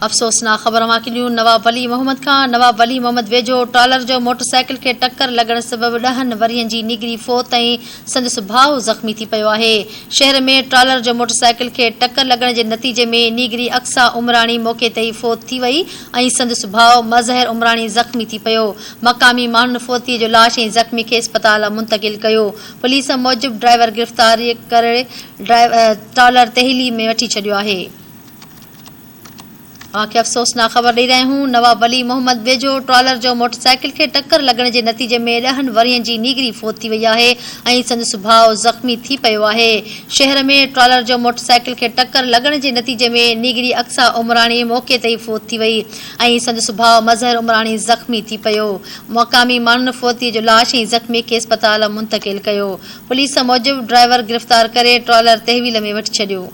अफ़सोसनाक ख़बर माकिलियूं नवाब वली मोहम्मद खान। नवाब वली मोहम्मद वेझो ट्रॉलर जो मोटरसाइकिल खे टक्कर लॻण सबबि 10 वरियनि जी निगरी फ़ौत ऐं संदसि भाउ ज़ख़्मी थी पियो आहे। शहर में ट्रॉलर जो मोटरसाइकिल खे टक्कर लॻण जे नतीजे में निगरी अक्सा उमराणी मौक़े ते ई फ़ौत थी वई ऐं संदसि भाउ मज़हर उमराणी ज़ख़्मी थी पियो। मक़ामी माण्हुनि फ़ौतीअ जो लाश ऐं ज़ख़्मी खे इस्पताल मुंतक़िल कयो। पुलिस मूजिबि ड्राइवर गिरफ़्तार करे ट्रॉलर तहलील में वठी छॾियो आहे। आख़िर अफ़सोसनाक ख़बर ॾेई रहिया आहियूं। नवाब वली मोहम्मद वेझो ट्रॉलर जो मोटरसाइकिल खे टक्कर लॻण जे नतीजे में 10 वरियनि जी निगरी फ़ौत थी वई आहे ऐं संदसि भाउ ज़ख़्मी थी पियो आहे। शहर में ट्रॉलर जो मोटरसाइकिल खे टक्कर लॻण जे नतीजे में निगरी अक्सा उमराणी मौक़े ते ई फ़ौत थी वई ऐं संदसि भाउ मज़हर उमराणी ज़ख़्मी थी पियो। मक़ामी माण्हुनि फ़ौतीअ जो लाश ऐं ज़ख़्मी खे इस्पताल मुंतक़िल कयो। पुलिस मूजिबि ड्राइवर गिरफ़्तार करे ट्रॉलर तहवील में वठी छॾियो।